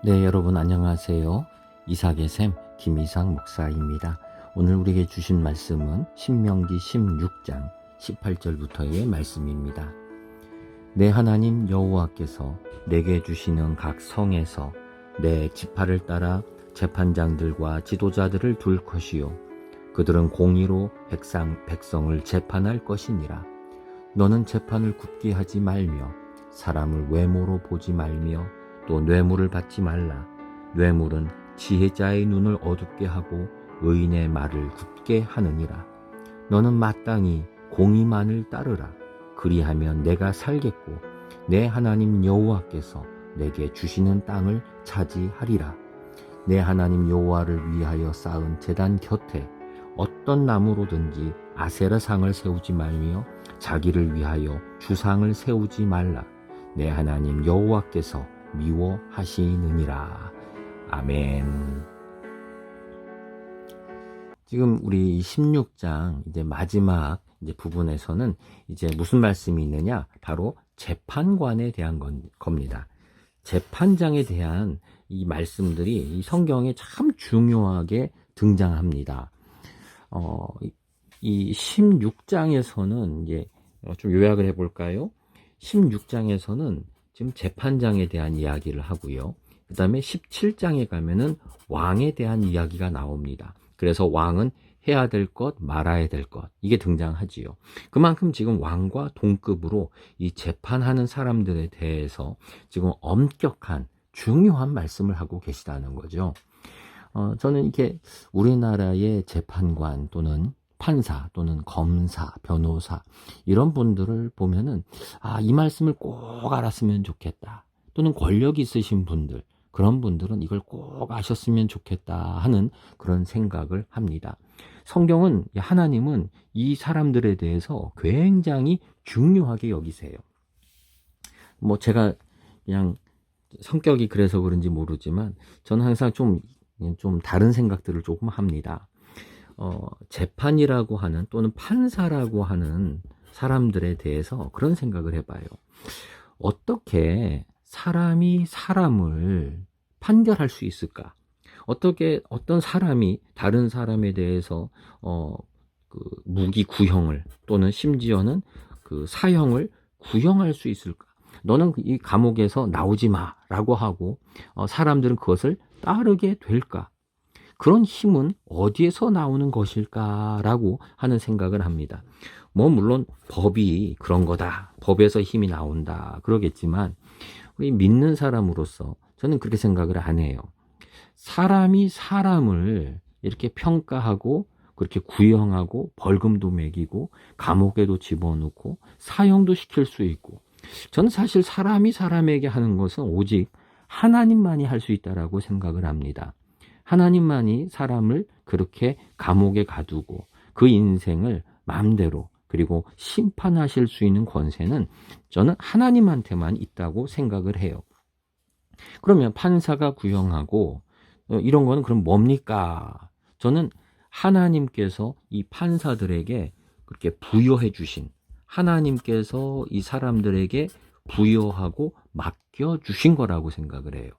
네, 여러분 안녕하세요. 이삭의 샘 김이삭 목사입니다. 오늘 우리에게 주신 말씀은 신명기 16장 18절부터의 말씀입니다. 내 하나님 여호와께서 내게 주시는 각 성에서 내 지파를 따라 재판장들과 지도자들을 둘 것이요 그들은 공의로 백성을 재판할 것이니라. 너는 재판을 굳게 하지 말며 사람을 외모로 보지 말며 또 뇌물을 받지 말라. 뇌물은 지혜자의 눈을 어둡게 하고 의인의 말을 굳게 하느니라. 너는 마땅히 공의만을 따르라. 그리하면 내가 살겠고 내 하나님 여호와께서 내게 주시는 땅을 차지하리라. 내 하나님 여호와를 위하여 쌓은 제단 곁에 어떤 나무로든지 아세라상을 세우지 말며 자기를 위하여 주상을 세우지 말라. 내 하나님 여호와께서 미워하시느니라. 아멘. 지금 우리 16장 이제 마지막 부분에서는 이제 무슨 말씀이 있느냐? 바로 재판관에 대한 겁니다. 재판장에 대한 이 말씀들이 이 성경에 참 중요하게 등장합니다. 이 16장에서는 이제 좀 요약을 해볼까요? 16장에서는 지금 재판장에 대한 이야기를 하고요. 그 다음에 17장에 가면은 왕에 대한 이야기가 나옵니다. 그래서 왕은 해야 될 것, 말아야 될 것, 이게 등장하지요. 그만큼 지금 왕과 동급으로 이 재판하는 사람들에 대해서 지금 엄격한 중요한 말씀을 하고 계시다는 거죠. 저는 이렇게 우리나라의 재판관 또는 판사 또는 검사, 변호사 이런 분들을 보면은 이 말씀을 꼭 알았으면 좋겠다. 또는 권력이 있으신 분들, 그런 분들은 이걸 꼭 아셨으면 좋겠다 하는 그런 생각을 합니다. 성경은, 하나님은 이 사람들에 대해서 굉장히 중요하게 여기세요. 제가 그냥 성격이 그래서 그런지 모르지만 저는 항상 좀 다른 생각들을 조금 합니다. 재판이라고 하는 또는 판사라고 하는 사람들에 대해서 그런 생각을 해봐요. 어떻게 사람이 사람을 판결할 수 있을까? 어떻게 어떤 사람이 다른 사람에 대해서 무기 구형을 또는 심지어는 그 사형을 구형할 수 있을까? 너는 이 감옥에서 나오지 마라고 하고 사람들은 그것을 따르게 될까? 그런 힘은 어디에서 나오는 것일까라고 하는 생각을 합니다. 물론 법이 그런 거다. 법에서 힘이 나온다. 그러겠지만 우리 믿는 사람으로서 저는 그렇게 생각을 안 해요. 사람이 사람을 이렇게 평가하고 그렇게 구형하고 벌금도 매기고 감옥에도 집어넣고 사형도 시킬 수 있고, 저는 사실 사람이 사람에게 하는 것은 오직 하나님만이 할 수 있다라고 생각을 합니다. 하나님만이 사람을 그렇게 감옥에 가두고 그 인생을 마음대로 그리고 심판하실 수 있는 권세는 저는 하나님한테만 있다고 생각을 해요. 그러면 판사가 구형하고 이런 거는 그럼 뭡니까? 저는 하나님께서 이 판사들에게 그렇게 부여해 주신, 하나님께서 이 사람들에게 부여하고 맡겨 주신 거라고 생각을 해요.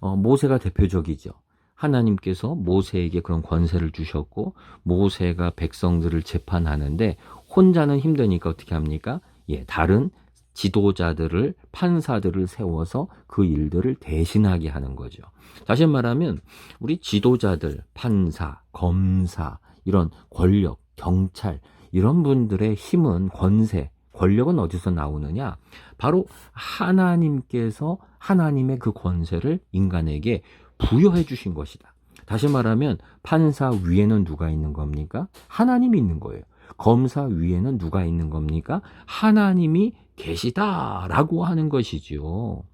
모세가 대표적이죠. 하나님께서 모세에게 그런 권세를 주셨고 모세가 백성들을 재판하는데 혼자는 힘드니까 어떻게 합니까? 다른 지도자들을, 판사들을 세워서 그 일들을 대신하게 하는 거죠. 다시 말하면 우리 지도자들, 판사, 검사, 이런 권력, 경찰 이런 분들의 힘은, 권세, 권력은 어디서 나오느냐? 바로 하나님께서 하나님의 그 권세를 인간에게 부여해 주신 것이다. 다시 말하면 판사 위에는 누가 있는 겁니까? 하나님이 있는 거예요. 검사 위에는 누가 있는 겁니까? 하나님이 계시다라고 하는 것이지요.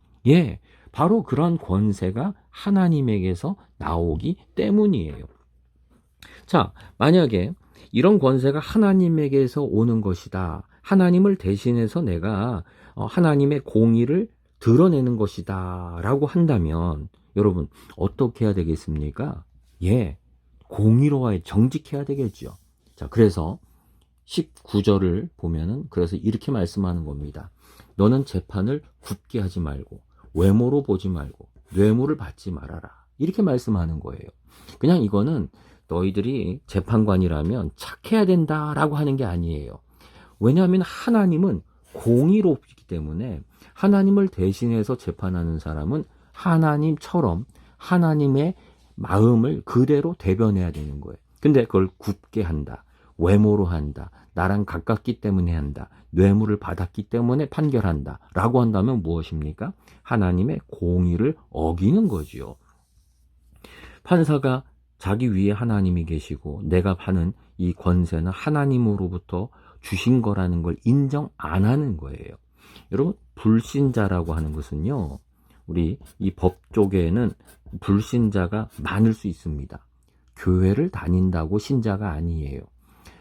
바로 그런 권세가 하나님에게서 나오기 때문이에요. 자, 만약에 이런 권세가 하나님에게서 오는 것이다. 하나님을 대신해서 내가 하나님의 공의를 드러내는 것이다 라고 한다면 여러분 어떻게 해야 되겠습니까? 공의로워야, 정직해야 되겠죠. 자, 그래서 19절을 보면은 그래서 이렇게 말씀하는 겁니다. 너는 재판을 굳게 하지 말고 외모로 보지 말고 뇌물을 받지 말아라. 이렇게 말씀하는 거예요. 그냥 이거는 너희들이 재판관이라면 착해야 된다라고 하는 게 아니에요. 왜냐하면 하나님은 공의롭기 때문에 하나님을 대신해서 재판하는 사람은 하나님처럼 하나님의 마음을 그대로 대변해야 되는 거예요. 근데 그걸 굽게 한다. 외모로 한다. 나랑 가깝기 때문에 한다. 뇌물을 받았기 때문에 판결한다. 라고 한다면 무엇입니까? 하나님의 공의를 어기는 거지요. 판사가 자기 위에 하나님이 계시고 내가 파는 이 권세는 하나님으로부터 주신 거라는 걸 인정 안 하는 거예요. 여러분, 불신자라고 하는 것은요, 우리 이 법조계에는 불신자가 많을 수 있습니다. 교회를 다닌다고 신자가 아니에요.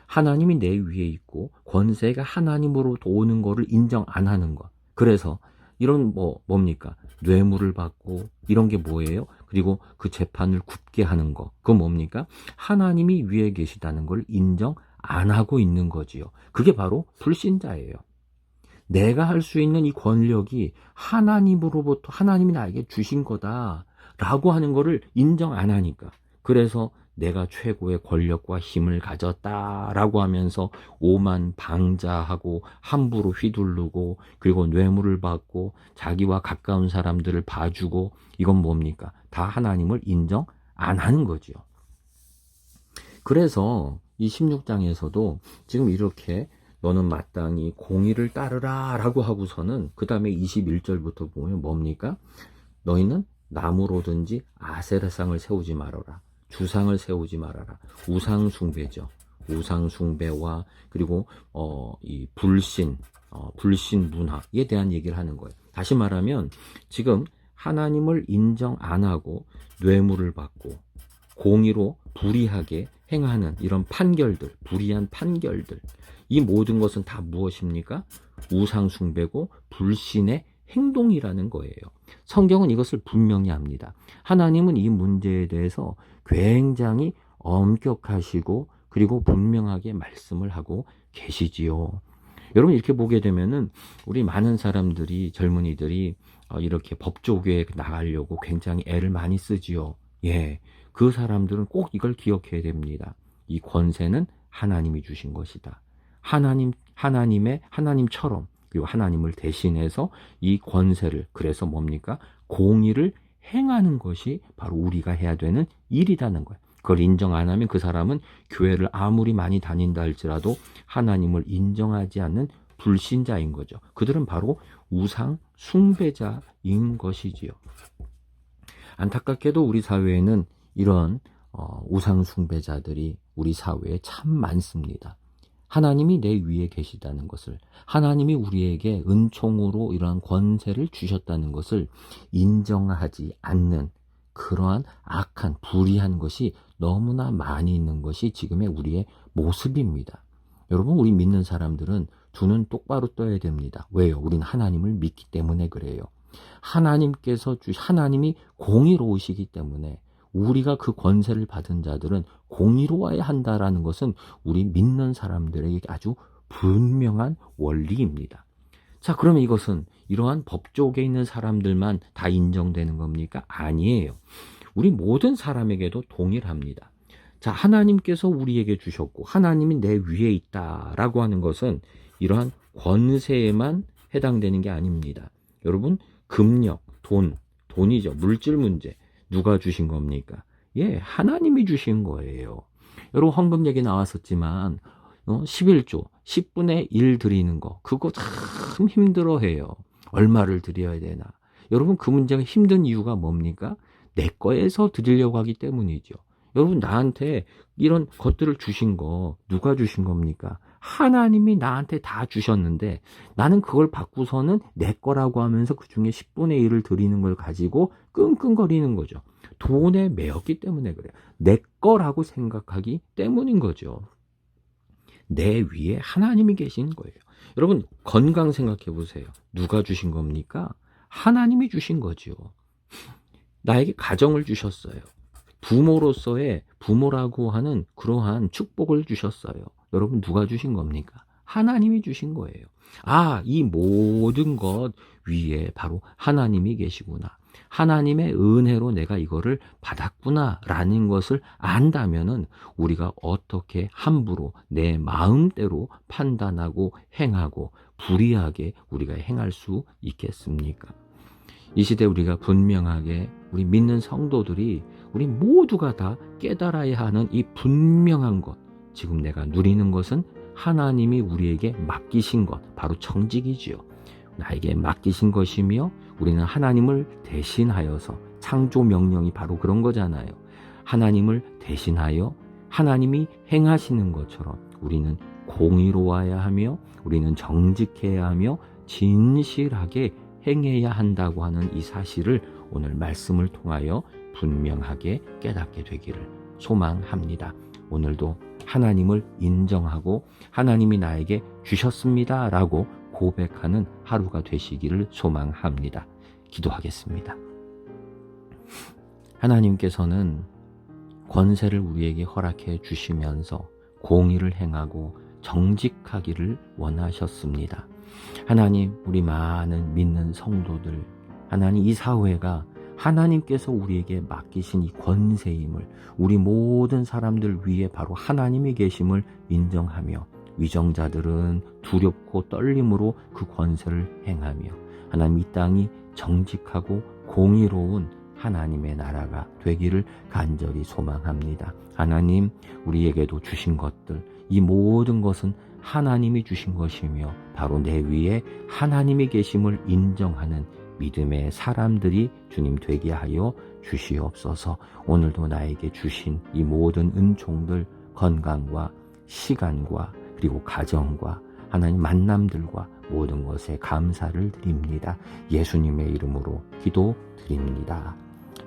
하나님이 내 위에 있고 권세가 하나님으로부터 오는 거를 인정 안 하는 것. 그래서 이런 뭡니까? 뇌물을 받고 이런 게 뭐예요? 그리고 그 재판을 굽게 하는 거. 그건 뭡니까? 하나님이 위에 계시다는 걸 인정 안 하고 있는 거지요. 그게 바로 불신자예요. 내가 할 수 있는 이 권력이 하나님으로부터 하나님이 나에게 주신 거다라고 하는 거를 인정 안 하니까. 그래서 내가 최고의 권력과 힘을 가졌다라고 하면서 오만방자하고 함부로 휘두르고 그리고 뇌물을 받고 자기와 가까운 사람들을 봐주고 이건 뭡니까? 다 하나님을 인정 안 하는 거죠. 그래서 이 16장에서도 지금 이렇게 너는 마땅히 공의를 따르라 라고 하고서는 그 다음에 21절부터 보면 뭡니까? 너희는 나무로든지 아세라상을 세우지 말아라. 주상을 세우지 말아라. 우상 숭배죠. 우상 숭배와 그리고 이 불신 문화에 대한 얘기를 하는 거예요. 다시 말하면 지금 하나님을 인정 안 하고 뇌물을 받고 공의로 불의하게 행하는 이런 판결들, 불의한 판결들, 이 모든 것은 다 무엇입니까? 우상 숭배고 불신의 행동이라는 거예요. 성경은 이것을 분명히 합니다. 하나님은 이 문제에 대해서 굉장히 엄격하시고 그리고 분명하게 말씀을 하고 계시지요. 여러분, 이렇게 보게 되면은 우리 많은 사람들이, 젊은이들이 이렇게 법조계에 나가려고 굉장히 애를 많이 쓰지요. 예. 그 사람들은 꼭 이걸 기억해야 됩니다. 이 권세는 하나님이 주신 것이다. 하나님처럼 그리고 하나님을 대신해서 이 권세를, 그래서 뭡니까? 공의를 행하는 것이 바로 우리가 해야 되는 일이라는 거예요. 그걸 인정 안 하면 그 사람은 교회를 아무리 많이 다닌다 할지라도 하나님을 인정하지 않는 불신자인 거죠. 그들은 바로 우상 숭배자인 것이지요. 안타깝게도 우리 사회에는 이런 우상 숭배자들이 우리 사회에 참 많습니다. 하나님이 내 위에 계시다는 것을, 하나님이 우리에게 은총으로 이러한 권세를 주셨다는 것을 인정하지 않는 그러한 악한 불의한 것이 너무나 많이 있는 것이 지금의 우리의 모습입니다. 여러분, 우리 믿는 사람들은 두 눈 똑바로 떠야 됩니다. 왜요? 우리는 하나님을 믿기 때문에 그래요. 하나님이 공의로우시기 때문에 우리가 그 권세를 받은 자들은 공의로워야 한다라는 것은 우리 믿는 사람들에게 아주 분명한 원리입니다. 자, 그러면 이것은 이러한 법조계에 있는 사람들만 다 인정되는 겁니까? 아니에요. 우리 모든 사람에게도 동일합니다. 자, 하나님께서 우리에게 주셨고 하나님이 내 위에 있다라고 하는 것은 이러한 권세에만 해당되는 게 아닙니다. 여러분, 금력, 돈이죠. 물질 문제. 누가 주신 겁니까? 예, 하나님이 주신 거예요. 여러분, 헌금 얘기 나왔었지만 11조, 10분의 1 드리는 거, 그거 참 힘들어해요. 얼마를 드려야 되나? 여러분, 그 문제가 힘든 이유가 뭡니까? 내 거에서 드리려고 하기 때문이죠. 여러분, 나한테 이런 것들을 주신 거 누가 주신 겁니까? 하나님이 나한테 다 주셨는데 나는 그걸 받고서는 내 거라고 하면서 그 중에 10분의 1을 드리는 걸 가지고 끙끙거리는 거죠. 돈에 매였기 때문에 그래요. 내 거라고 생각하기 때문인 거죠. 내 위에 하나님이 계신 거예요. 여러분, 건강 생각해 보세요. 누가 주신 겁니까? 하나님이 주신 거죠. 나에게 가정을 주셨어요. 부모라고 하는 그러한 축복을 주셨어요. 여러분, 누가 주신 겁니까? 하나님이 주신 거예요. 이 모든 것 위에 바로 하나님이 계시구나. 하나님의 은혜로 내가 이거를 받았구나라는 것을 안다면은 우리가 어떻게 함부로 내 마음대로 판단하고 행하고 불의하게 우리가 행할 수 있겠습니까? 이 시대 우리가 분명하게 우리 믿는 성도들이 우리 모두가 다 깨달아야 하는 이 분명한 것, 지금 내가 누리는 것은 하나님이 우리에게 맡기신 것, 바로 청직이지요. 나에게 맡기신 것이며 우리는 하나님을 대신하여서, 창조 명령이 바로 그런 거잖아요. 하나님을 대신하여 하나님이 행하시는 것처럼 우리는 공의로워야 하며 우리는 정직해야 하며 진실하게 행해야 한다고 하는 이 사실을 오늘 말씀을 통하여 분명하게 깨닫게 되기를 소망합니다. 오늘도 하나님을 인정하고 하나님이 나에게 주셨습니다 라고 고백하는 하루가 되시기를 소망합니다. 기도하겠습니다. 하나님께서는 권세를 우리에게 허락해 주시면서 공의를 행하고 정직하기를 원하셨습니다. 하나님, 우리 많은 믿는 성도들, 하나님, 이 사회가 하나님께서 우리에게 맡기신 이 권세임을, 우리 모든 사람들 위에 바로 하나님이 계심을 인정하며 위정자들은 두렵고 떨림으로 그 권세를 행하며 하나님, 이 땅이 정직하고 공의로운 하나님의 나라가 되기를 간절히 소망합니다. 하나님, 우리에게도 주신 것들, 이 모든 것은 하나님이 주신 것이며 바로 내 위에 하나님이 계심을 인정하는 믿음의 사람들이 주님 되게 하여 주시옵소서. 오늘도 나에게 주신 이 모든 은총들, 건강과 시간과 그리고 가정과 하나님 만남들과 모든 것에 감사를 드립니다. 예수님의 이름으로 기도드립니다.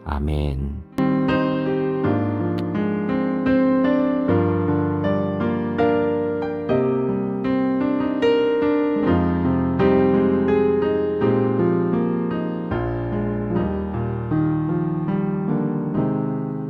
아멘.